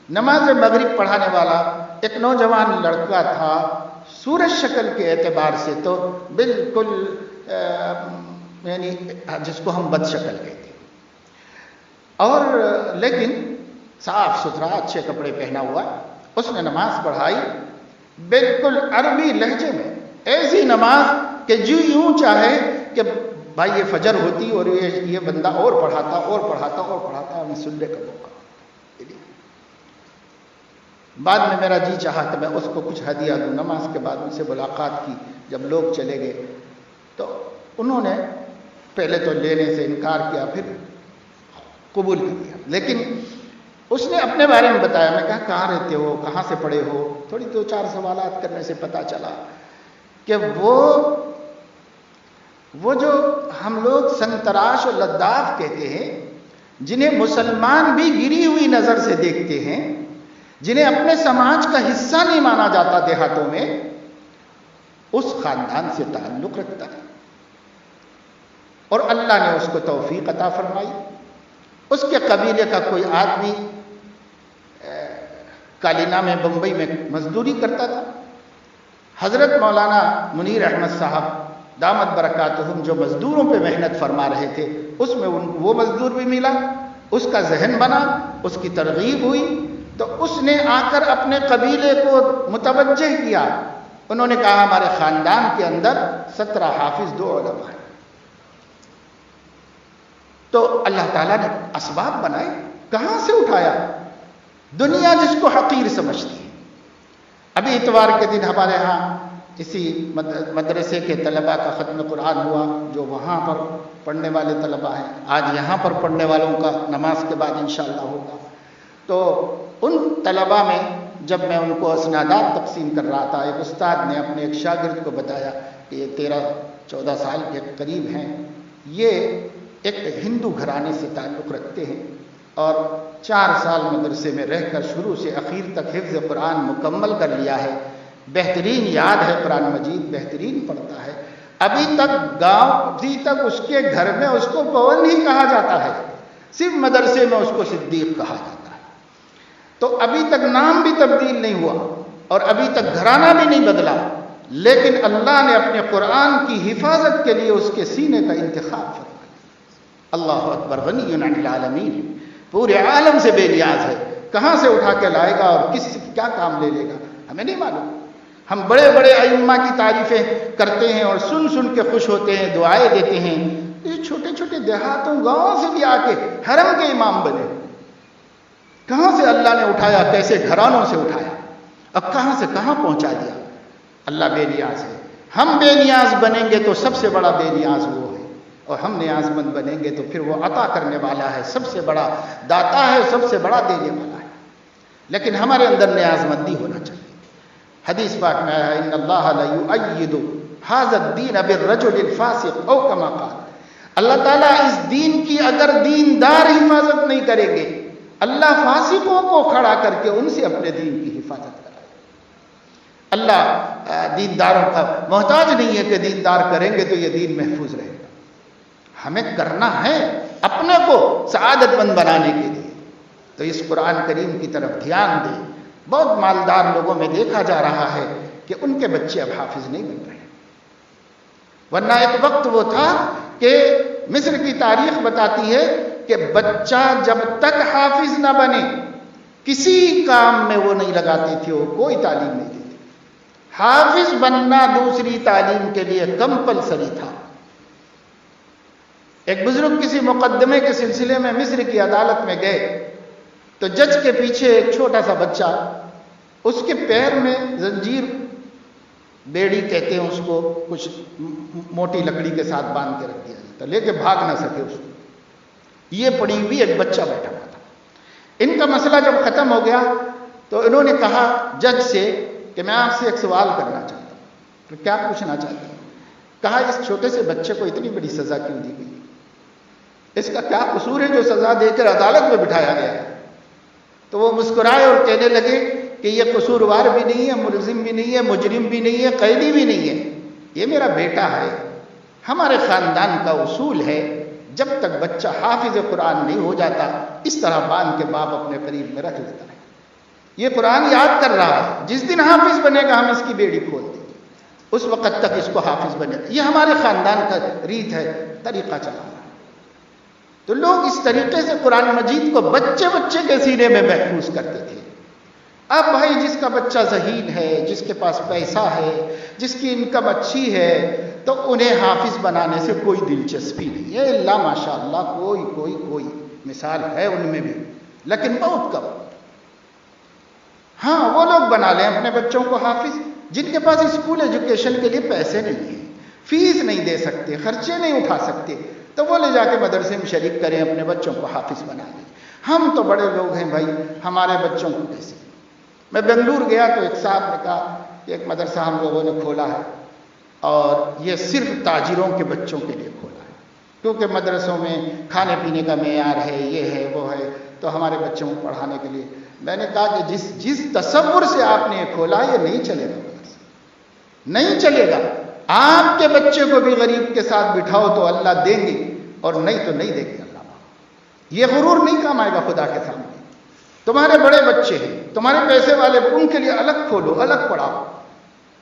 Speaker 1: نماز مغرب پڑھانے والا ایک نوجوان لڑکا تھا، صورت شکل کے اعتبار سے تو بالکل یعنی جس کو ہم بد شکل کہتے ہیں، اور لیکن صاف ستھرا اچھے کپڑے پہنا ہوا۔ اس نے نماز پڑھائی بالکل عربی لہجے میں، ایسی نماز کہ جو یوں چاہے کہ بھائی یہ فجر ہوتی اور یہ بندہ اور پڑھاتا اور پڑھاتا اور پڑھاتا، ہمیں سننے کا موقع۔ بعد میں میرا جی چاہا کہ میں اس کو کچھ ہدیہ دوں۔ نماز کے بعد ان سے ملاقات کی، جب لوگ چلے گئے تو انہوں نے پہلے تو لینے سے انکار کیا، پھر قبول کر لیا۔ لیکن اس نے اپنے بارے میں بتایا، میں کہا کہاں رہتے ہو، کہاں سے پڑھے ہو؟ تھوڑی دو چار سوالات کرنے سے پتہ چلا کہ وہ وہ جو ہم لوگ سنتراش اور لداخ کہتے ہیں، جنہیں مسلمان بھی گری ہوئی نظر سے دیکھتے ہیں، جنہیں اپنے سماج کا حصہ نہیں مانا جاتا دیہاتوں میں، اس خاندان سے تعلق رکھتا ہے اور اللہ نے اس کو توفیق عطا فرمائی۔ اس کے قبیلے کا کوئی آدمی کالینا میں، بمبئی میں مزدوری کرتا تھا۔ حضرت مولانا منیر احمد صاحب دامت برکاتہم جو مزدوروں پہ محنت فرما رہے تھے، اس میں وہ مزدور بھی ملا، اس کا ذہن بنا، اس کی ترغیب ہوئی، تو اس نے آ کر اپنے قبیلے کو متوجہ کیا۔ انہوں نے کہا ہمارے خاندان کے اندر 17 حافظ 2 علماء ہیں۔ تو اللہ تعالیٰ نے اسباب بنائے، کہاں سے اٹھایا؟ دنیا جس کو حقیر سمجھتی ہے۔ ابھی اتوار کے دن ہمارے ہاں اسی مدرسے کے طلباء کا ختم قرآن ہوا، جو وہاں پر پڑھنے والے طلباء ہیں۔ آج یہاں پر پڑھنے والوں کا نماز کے بعد انشاءاللہ ہوگا۔ تو ان طلباء میں جب میں ان کو اسنادات تقسیم کر رہا تھا، ایک استاد نے اپنے ایک شاگرد کو بتایا کہ یہ 13-14 سال کے قریب ہیں، یہ ایک ہندو گھرانے سے تعلق رکھتے ہیں اور 4 سال مدرسے میں رہ کر شروع سے اخیر تک حفظ قرآن مکمل کر لیا ہے، بہترین یاد ہے قرآن مجید، بہترین پڑھتا ہے۔ ابھی تک گاؤں، ابھی تک اس کے گھر میں اس کو پون ہی کہا جاتا ہے، صرف مدرسے میں اس کو صدیق کہا جاتا ہے۔ تو ابھی تک نام بھی تبدیل نہیں ہوا اور ابھی تک گھرانہ بھی نہیں بدلا، لیکن اللہ نے اپنے قرآن کی حفاظت کے لیے اس کے سینے کا انتخاب فرمایا۔ اللہ اکبر، غنی عن العالمین، پورے عالم سے بے نیاز ہے۔ کہاں سے اٹھا کے لائے گا اور کس کیا کام لے لے گا ہمیں نہیں معلوم۔ ہم بڑے بڑے ائمہ کی تعریفیں کرتے ہیں اور سن سن کے خوش ہوتے ہیں، دعائیں دیتے ہیں۔ یہ چھوٹے چھوٹے دیہاتوں گاؤں سے بھی آ کے حرم کے امام بنے، کہاں سے اللہ نے اٹھایا، کیسے گھرانوں سے اٹھایا، اب کہاں سے کہاں پہنچا دیا۔ اللہ بے نیاز ہے۔ ہم بے نیاز بنیں گے تو سب سے بڑا بے نیاز وہ ہے، اور ہم نیاز مند بنیں گے تو پھر وہ عطا کرنے والا ہے، سب سے بڑا داتا ہے، سب سے بڑا دینے والا ہے۔ لیکن ہمارے اندر نیاز مندی ہونا چاہیے۔ حدیث پاک میں آیا ہے ان اللہ لیؤید ھذا الدین بالرجل الفاسق او کما قال، اللہ تعالیٰ اس دین کی اگر دیندار حفاظت نہیں کریں گے، اللہ فاسقوں کو کھڑا کر کے ان سے اپنے دین کی حفاظت کرائے۔ اللہ دینداروں کا محتاج نہیں ہے کہ دیندار کریں گے تو یہ دین محفوظ رہے گا۔ ہمیں کرنا ہے اپنے کو سعادت مند بنانے کے لیے، تو اس قرآن کریم کی طرف دھیان دیں۔ بہت مالدار لوگوں میں دیکھا جا رہا ہے کہ ان کے بچے اب حافظ نہیں بن رہے، ورنہ ایک وقت وہ تھا کہ مصر کی تاریخ بتاتی ہے کہ بچہ جب تک حافظ نہ بنے کسی کام میں وہ نہیں لگاتے تھے، وہ کوئی تعلیم نہیں دیتے۔ حافظ بننا دوسری تعلیم کے لیے کمپلسری تھا۔ ایک بزرگ کسی مقدمے کے سلسلے میں مصر کی عدالت میں گئے تو جج کے پیچھے ایک چھوٹا سا بچہ، اس کے پیر میں زنجیر، بیڑی کہتے ہیں اس کو، کچھ موٹی لکڑی کے ساتھ باندھ کے رکھ دیا جاتا، لے کے بھاگ نہ سکے اس کو۔ یہ پڑی ہوئی ایک بچہ بیٹھا ہوا تھا۔ ان کا مسئلہ جب ختم ہو گیا تو انہوں نے کہا جج سے کہ میں آپ سے ایک سوال کرنا چاہتا ہوں۔ تو کیا پوچھنا چاہتے ہیں؟ کہا اس چھوٹے سے بچے کو اتنی بڑی سزا کیوں دی گئی؟ اس کا کیا قصور ہے جو سزا دے کر عدالت میں بٹھایا گیا ہے؟ تو وہ مسکرائے اور کہنے لگے کہ یہ قصوروار بھی نہیں ہے، ملزم بھی نہیں ہے، مجرم بھی نہیں ہے، قیدی بھی نہیں ہے، یہ میرا بیٹا ہے۔ ہمارے خاندان کا اصول ہے جب تک بچہ حافظ قرآن نہیں ہو جاتا اس طرح باندھ کے باپ اپنے قریب میں رکھ لیتا ہے۔ یہ قرآن یاد کر رہا ہے، جس دن حافظ بنے گا ہم اس کی بیڑی کھول دیں گے، اس وقت تک اس کو حافظ بنے گا۔ یہ ہمارے خاندان کا ریت ہے، طریقہ چلا رہا ہے۔ تو لوگ اس طریقے سے قرآن مجید کو بچے بچے کے سینے میں محفوظ کرتے تھے۔ اب بھائی جس کا بچہ ذہین ہے، جس کے پاس پیسہ ہے، جس کی انکم اچھی ہے، تو انہیں حافظ بنانے سے کوئی دلچسپی نہیں ہے، اللہ ماشاء اللہ کوئی مثال ہے ان میں بھی، لیکن بہت کم۔ ہاں وہ لوگ بنا لیں اپنے بچوں کو حافظ جن کے پاس اسکول ایجوکیشن کے لیے پیسے نہیں ہیں، فیس نہیں دے سکتے، خرچے نہیں اٹھا سکتے، تو وہ لے جا کے مدرسے میں شریک کریں، اپنے بچوں کو حافظ بنا لیں۔ ہم تو بڑے لوگ ہیں بھائی، ہمارے بچوں کو کیسے؟ میں بنگلور گیا تو ایک صاحب نے کہا کہ ایک مدرسہ ہم لوگوں نے کھولا ہے اور یہ صرف تاجروں کے بچوں کے لیے کھولا ہے، کیونکہ مدرسوں میں کھانے پینے کا معیار ہے، یہ ہے وہ ہے، تو ہمارے بچوں کو پڑھانے کے لیے میں نے کہا کہ جس تصور سے آپ نے یہ کھولا ہے یہ نہیں چلے گا، نہیں چلے گا۔ آپ کے بچے کو بھی غریب کے ساتھ بٹھاؤ تو اللہ دیں گے، اور نہیں تو نہیں دیں گے اللہ۔ یہ غرور نہیں کام آئے گا خدا کے سامنے۔ تمہارے بڑے بچے ہیں، تمہارے پیسے والے، ان کے لیے الگ کھولو، الگ پڑھاؤ۔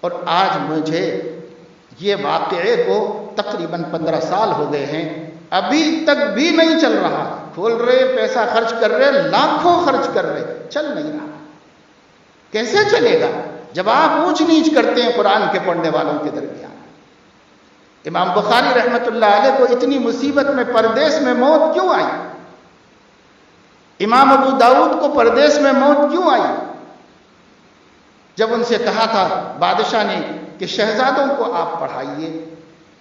Speaker 1: اور آج مجھے یہ واقعے کو تقریباً 15 سال ہو گئے ہیں، ابھی تک بھی نہیں چل رہا۔ کھول رہے، پیسہ خرچ کر رہے، لاکھوں خرچ کر رہے، چل نہیں رہا۔ کیسے چلے گا جب آپ اونچ نیچ کرتے ہیں قرآن کے پڑھنے والوں کے درمیان؟ امام بخاری رحمت اللہ علیہ کو اتنی مصیبت میں پردیس میں موت کیوں آئی؟ امام ابو داؤد کو پردیس میں موت کیوں آئی؟ جب ان سے کہا تھا بادشاہ نے کہ شہزادوں کو آپ پڑھائیے،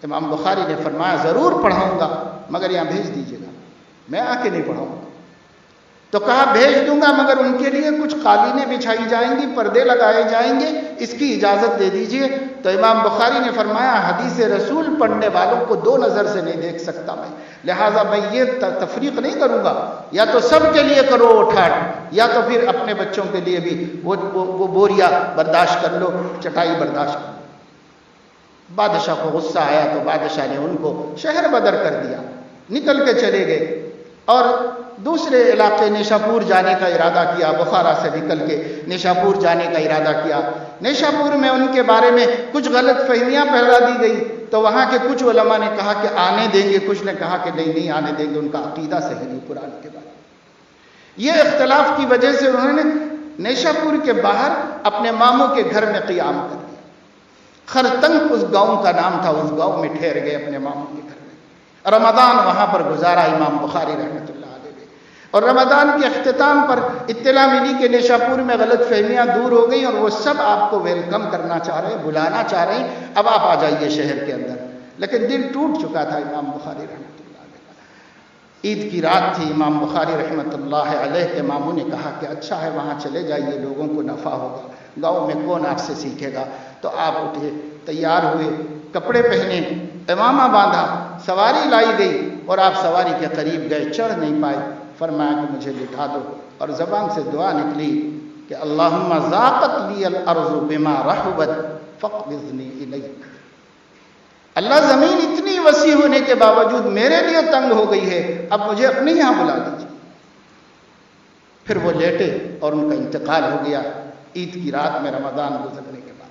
Speaker 1: امام بخاری نے فرمایا ضرور پڑھاؤں گا، مگر یہاں بھیج دیجیے گا، میں آ کے نہیں پڑھاؤں گا۔ تو کہا بھیج دوں گا، مگر ان کے لیے کچھ قالینیں بچھائی جائیں گی، پردے لگائے جائیں گے، اس کی اجازت دے دیجیے۔ تو امام بخاری نے فرمایا حدیث رسول پڑھنے والوں کو دو نظر سے نہیں دیکھ سکتا میں، لہٰذا میں یہ تفریق نہیں کروں گا، یا تو سب کے لیے کرو اٹھاٹ، یا تو پھر اپنے بچوں کے لیے بھی وہ بوریا برداشت کر لو، چٹائی برداشت کر لو۔ بادشاہ کو غصہ آیا تو بادشاہ نے ان کو شہر بدر کر دیا، نکل کے چلے گئے اور دوسرے علاقے نیشاپور جانے کا ارادہ کیا، بخارا سے نکل کے نیشاپور جانے کا ارادہ کیا۔ نیشاپور میں ان کے بارے میں کچھ غلط فہمیاں پھیلا دی گئی، تو وہاں کے کچھ علماء نے کہا کہ آنے دیں گے، کچھ نے کہا کہ نہیں آنے دیں گے، ان کا عقیدہ صحیح نہیں قرآن کے بارے میں۔ یہ اختلاف کی وجہ سے انہوں نے نیشاپور کے باہر اپنے ماموں کے گھر میں قیام کر دیا۔ خرتنگ اس گاؤں کا نام تھا، اس گاؤں میں ٹھہر گئے اپنے ماموں کے گھر میں۔ رمضان وہاں پر گزارا امام بخاری رحمۃ اللہ علیہ نے، اور رمضان کے اختتام پر اطلاع ملی کہ نیشاپور میں غلط فہمیاں دور ہو گئیں اور وہ سب آپ کو ویلکم کرنا چاہ رہے ہیں، بلانا چاہ رہے ہیں، اب آپ آ جائیے شہر کے اندر۔ لیکن دل ٹوٹ چکا تھا امام بخاری رحمۃ اللہ علیہ کا۔ عید کی رات تھی، امام بخاری رحمۃ اللہ علیہ کے ماموں نے کہا کہ اچھا ہے وہاں چلے جائیے، لوگوں کو نفع ہوگا، گاؤں میں کون آپ سے سیکھے گا۔ تو آپ اٹھے، تیار ہوئے، کپڑے پہنے، امامہ باندھا، سواری لائی گئی اور آپ سواری کے قریب گئے، چڑھ نہیں پائے۔ فرمایا کہ مجھے لٹھا دو، اور زبان سے دعا نکلی کہ اللہم ذاقت لی الارض بما رحبت فاقبضنی الیک۔ اللہ زمین اتنی وسیع ہونے کے باوجود میرے لیے تنگ ہو گئی ہے، اب مجھے اپنے یہاں بلا لیجیے۔ پھر وہ لیٹے اور ان کا انتقال ہو گیا عید کی رات میں، رمضان گزرنے کے بعد۔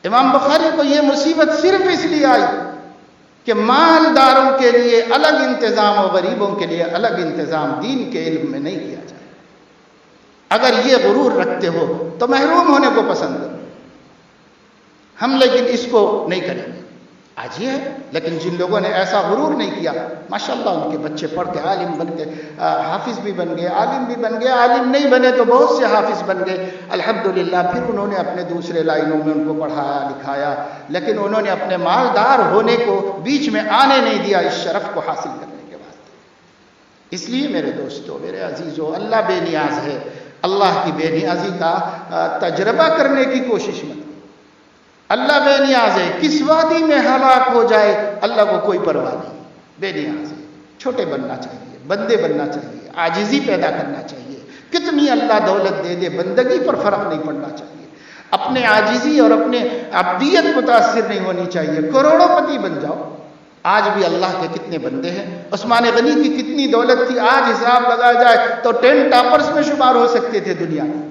Speaker 1: امام بخاری کو یہ مصیبت صرف اس لیے آئی کہ مالداروں کے لیے الگ انتظام اور غریبوں کے لیے الگ انتظام دین کے علم میں نہیں کیا جائے۔ اگر یہ غرور رکھتے ہو تو محروم ہونے کو پسند کرو، ہم لیکن اس کو نہیں کریں گے۔ آج یہ ہے، لیکن جن لوگوں نے ایسا غرور نہیں کیا، ماشاءاللہ ان کے بچے پڑھ کے عالم بن کے حافظ بھی بن گئے، عالم بھی بن گئے، عالم نہیں بنے تو بہت سے حافظ بن گئے الحمدللہ۔ پھر انہوں نے اپنے دوسرے لائنوں میں ان کو پڑھایا لکھایا، لیکن انہوں نے اپنے مالدار ہونے کو بیچ میں آنے نہیں دیا اس شرف کو حاصل کرنے کے واسطے۔ اس لیے میرے دوستو، میرے عزیزو، اللہ بے نیاز ہے، اللہ کی بے نیازی کا تجربہ کرنے کی کوشش مت۔ اللہ بے نیاز ہے، کس وادی میں ہلاک ہو جائے اللہ کو کوئی پرواہ نہیں، بے نیاز ہے۔ چھوٹے بننا چاہیے، بندے بننا چاہیے، عاجزی پیدا کرنا چاہیے۔ کتنی اللہ دولت دے دے، بندگی پر فرق نہیں پڑنا چاہیے۔ اپنے عاجزی اور اپنے عبدیت متاثر نہیں ہونی چاہیے۔ کروڑوں پتی بن جاؤ۔ آج بھی اللہ کے کتنے بندے ہیں، عثمان غنی کی کتنی دولت تھی، آج حساب لگایا جائے تو 10 ٹاپرز میں شمار ہو سکتے تھے دنیا میں،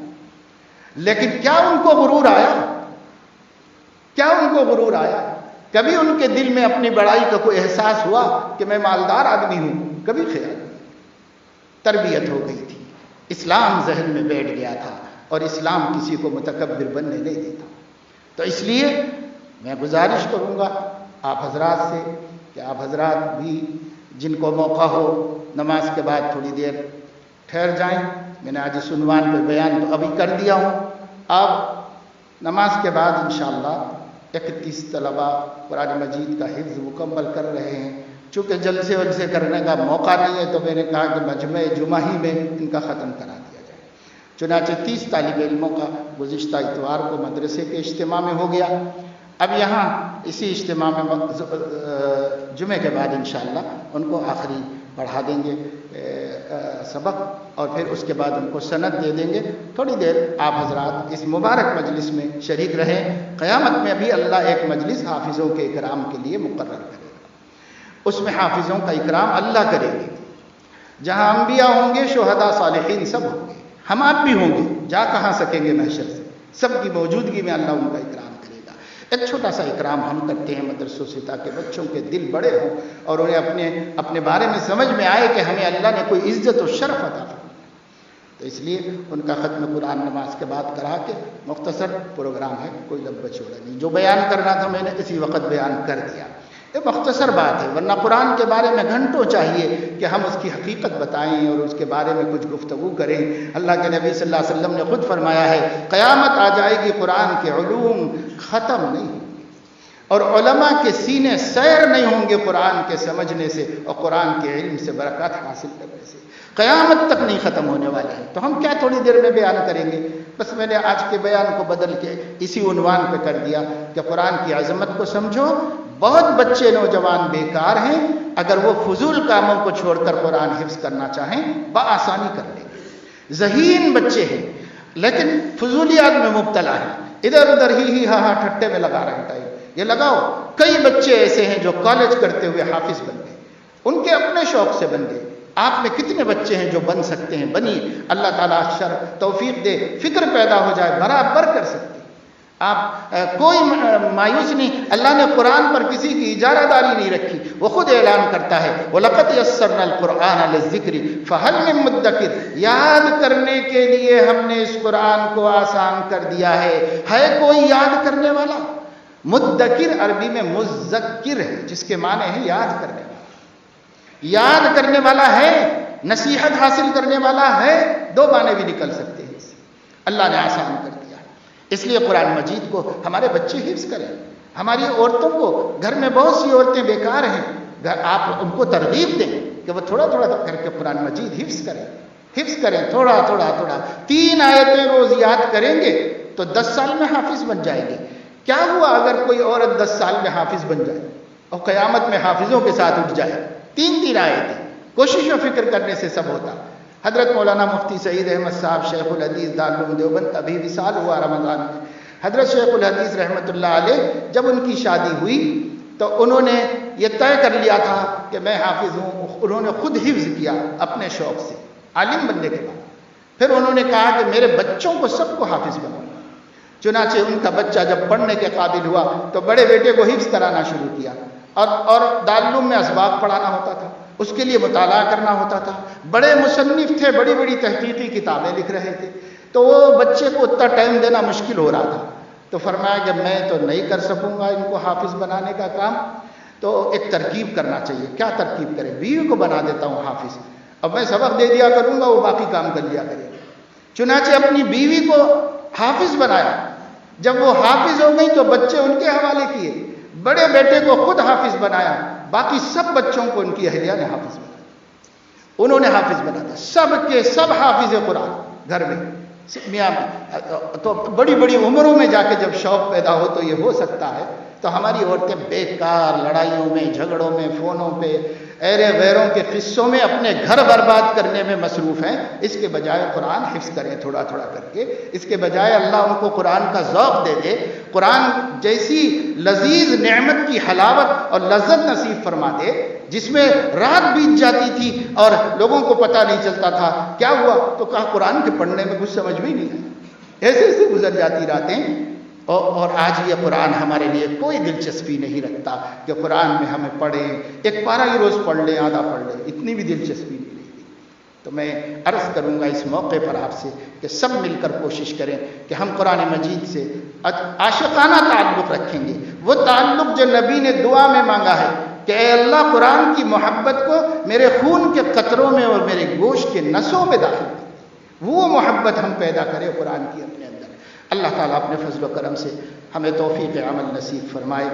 Speaker 1: لیکن کیا ان کو غرور آیا؟ کیا ان کو غرور آیا؟ کبھی ان کے دل میں اپنی بڑائی کا کوئی احساس ہوا کہ میں مالدار آدمی ہوں؟ کبھی خیال نہیں۔ تربیت ہو گئی تھی، اسلام ذہن میں بیٹھ گیا تھا، اور اسلام کسی کو متکبر بننے نہیں دیتا۔ تو اس لیے میں گزارش کروں گا آپ حضرات سے کہ آپ حضرات بھی جن کو موقع ہو نماز کے بعد تھوڑی دیر ٹھہر جائیں۔ میں نے آج اس عنوان پہ بیان تو ابھی کر دیا ہوں، اب نماز کے بعد انشاءاللہ 31 طلبہ قرآن مجید کا حفظ مکمل کر رہے ہیں۔ چونکہ جلسے وجلسے کرنے کا موقع نہیں ہے تو میں نے کہا کہ مجمع جمعہ ہی میں ان کا ختم کرا دیا جائے۔ چنانچہ 30 طالب علموں کا گزشتہ اتوار کو مدرسے کے اجتماع میں ہو گیا۔ اب یہاں اسی اجتماع میں جمعے کے بعد انشاءاللہ ان کو آخری پڑھا دیں گے سبق، اور پھر اس کے بعد ان کو سند دے دیں گے. تھوڑی دیر آپ حضرات اس مبارک مجلس میں شریک رہیں. قیامت میں بھی اللہ ایک مجلس حافظوں کے اکرام کے لیے مقرر کرے گا. اس میں حافظوں کا اکرام اللہ کرے گی. جہاں انبیاء ہوں گے، شہداء، صالحین سب ہوں گے. ہم آپ بھی ہوں گے، جا کہاں سکیں گے محشر سے. سب کی موجودگی میں اللہ ان کا اکرام کرے گا. ایک چھوٹا سا اکرام ہم کرتے ہیں مدرسوں سے، تاکہ بچوں کے دل بڑے ہوں اور انہیں اپنے بارے میں سمجھ میں آئے کہ ہمیں اللہ نے کوئی عزت و شرف عطا فرمایا. تو اس لیے ان کا ختم قرآن نماز کے بعد کرا کے مختصر پروگرام ہے، کوئی لمبا چوڑا نہیں. جو بیان کرنا تھا میں نے اسی وقت بیان کر دیا. یہ مختصر بات ہے، ورنہ قرآن کے بارے میں گھنٹوں چاہیے کہ ہم اس کی حقیقت بتائیں اور اس کے بارے میں کچھ گفتگو کریں. اللہ کے نبی صلی اللہ علیہ وسلم نے خود فرمایا ہے، قیامت آ جائے گی قرآن کے علوم ختم نہیں ہوں گے، اور علماء کے سینے سیر نہیں ہوں گے قرآن کے سمجھنے سے اور قرآن کے علم سے برکات حاصل کرنے سے. قیامت تک نہیں ختم ہونے والا ہے. تو ہم کیا تھوڑی دیر میں بیان کریں گے؟ بس میں نے آج کے بیان کو بدل کے اسی عنوان پہ کر دیا کہ قرآن کی عظمت کو سمجھو. بہت بچے نوجوان بیکار ہیں، اگر وہ فضول کاموں کو چھوڑ کر قرآن حفظ کرنا چاہیں بآسانی کر لیں گے. ذہین بچے ہیں لیکن فضولیات میں مبتلا ہیں، ادھر ادھر ہی ہاں ٹھٹے میں لگا رہے ہیں ٹائم. یہ لگاؤ. کئی بچے ایسے ہیں جو کالج کرتے ہوئے حافظ بن گئے، ان کے اپنے شوق سے بن گئے. آپ میں کتنے بچے ہیں جو بن سکتے ہیں؟ بنیے. اللہ تعالیٰ توفیق دے، فکر پیدا ہو جائے، برابر کر سکتے ہیں آپ. کوئی مایوس نہیں. اللہ نے قرآن پر کسی کی اجارہ داری نہیں رکھی. وہ خود اعلان کرتا ہے، وَلَقَدْ يَسَّرْنَا الْقُرْآنَ لِلذِّكْرِ فَهَلْ مِن مُدَّكِرٍ. یاد کرنے کے لیے ہم نے اس قرآن کو آسان کر دیا ہے کوئی یاد کرنے والا؟ مدکر عربی میں مذکر ہے، جس کے معنی ہے یاد کرنے والا. یاد کرنے والا ہے، نصیحت حاصل کرنے والا ہے. دو معنی بھی نکل سکتے ہیں. اللہ نے آسان کر دیا. اس لیے قرآن مجید کو ہمارے بچے حفظ کریں. ہماری عورتوں کو، گھر میں بہت سی عورتیں بیکار ہیں، آپ ان کو ترغیب دیں کہ وہ تھوڑا تھوڑا کر کے قرآن مجید حفظ کریں. تھوڑا تھوڑا 3 آیتیں روز یاد کریں گے تو 10 سال میں حافظ بن جائیں گے. کیا ہوا اگر کوئی عورت 10 سال میں حافظ بن جائے اور قیامت میں حافظوں کے ساتھ اٹھ جائے؟ 3 آیتیں. کوشش و فکر کرنے سے سب ہوتا. حضرت مولانا مفتی سعید احمد صاحب شیخ الحدیث دارالعلوم دیوبند، ابھی وصال ہوا رمضان میں. حضرت شیخ الحدیث رحمۃ اللہ علیہ جب ان کی شادی ہوئی تو انہوں نے یہ طے کر لیا تھا کہ میں حافظ ہوں. انہوں نے خود حفظ کیا اپنے شوق سے عالم بننے کے بعد. پھر انہوں نے کہا کہ میرے بچوں کو سب کو حافظ بناؤں. چنانچہ ان کا بچہ جب پڑھنے کے قابل ہوا تو بڑے بیٹے کو حفظ کرانا شروع کیا، اور دارالعلوم میں اسباق پڑھانا ہوتا تھا، اس کے لیے مطالعہ کرنا ہوتا تھا. بڑے مصنف تھے، بڑی بڑی تحقیقی کتابیں لکھ رہے تھے. تو وہ بچے کو اتنا ٹائم دینا مشکل ہو رہا تھا. تو فرمایا کہ میں تو نہیں کر سکوں گا ان کو حافظ بنانے کا کام، تو ایک ترکیب کرنا چاہیے. کیا ترکیب کرے؟ بیوی کو بنا دیتا ہوں حافظ. اب میں سبق دے دیا کروں گا، وہ باقی کام کر لیا کرے. چنانچہ اپنی بیوی کو حافظ بنایا. جب وہ حافظ ہو گئی تو بچے ان کے حوالے کیے. بڑے بیٹے کو خود حافظ بنایا، باقی سب بچوں کو ان کی اہلیہ نے حافظ بنایا. انہوں نے حافظ بنا دیا. سب کے سب حافظ قرآن گھر میں. میاں تو بڑی بڑی عمروں میں جا کے جب شوق پیدا ہو تو یہ ہو سکتا ہے. تو ہماری عورتیں بیکار لڑائیوں میں، جھگڑوں میں، فونوں پہ، ایرے ویروں کے قصوں میں اپنے گھر برباد کرنے میں مصروف ہیں. اس کے بجائے قرآن حفظ کریں تھوڑا تھوڑا کر کے. اس کے بجائے اللہ ان کو قرآن کا ذوق دے دے، قرآن جیسی لذیذ نعمت کی حلاوت اور لذت نصیب فرما دے جس میں رات بیت جاتی تھی اور لوگوں کو پتہ نہیں چلتا تھا کیا ہوا. تو کہا قرآن کے پڑھنے میں کچھ سمجھ بھی نہیں آیا، ایسے ایسے گزر جاتی راتیں. اور آج یہ قرآن ہمارے لیے کوئی دلچسپی نہیں رکھتا کہ قرآن میں ہمیں پڑھیں، ایک پارہ ہی روز پڑھ لیں، آدھا پڑھ لیں، اتنی بھی دلچسپی نہیں رہتی. تو میں عرض کروں گا اس موقع پر آپ سے کہ سب مل کر کوشش کریں کہ ہم قرآن مجید سے عاشقانہ تعلق رکھیں گے. وہ تعلق جو نبی نے دعا میں مانگا ہے کہ اے اللہ قرآن کی محبت کو میرے خون کے قطروں میں اور میرے گوشت کے نسوں میں داخل کر، وہ محبت ہم پیدا کریں قرآن کی اپنے اندر. اللہ تعالیٰ اپنے فضل و کرم سے ہمیں توفیق عمل نصیب فرمائے.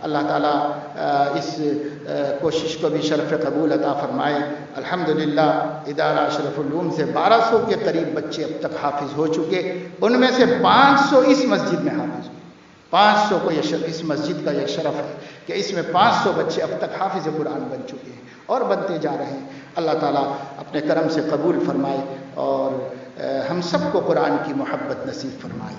Speaker 1: اللہ تعالیٰ اس کوشش کو بھی شرف قبول عطا فرمائے. الحمدللہ ادارہ اشرف العلوم سے 1200 کے قریب بچے اب تک حافظ ہو چکے. ان میں سے 500 اس مسجد میں حافظ ہوئے. 500 کو اس مسجد کا یہ شرف ہے کہ اس میں 500 بچے اب تک حافظ قرآن بن چکے ہیں اور بنتے جا رہے ہیں۔ اللہ تعالیٰ اپنے کرم سے قبول فرمائے اور ہم سب کو قرآن کی محبت نصیب فرمائے۔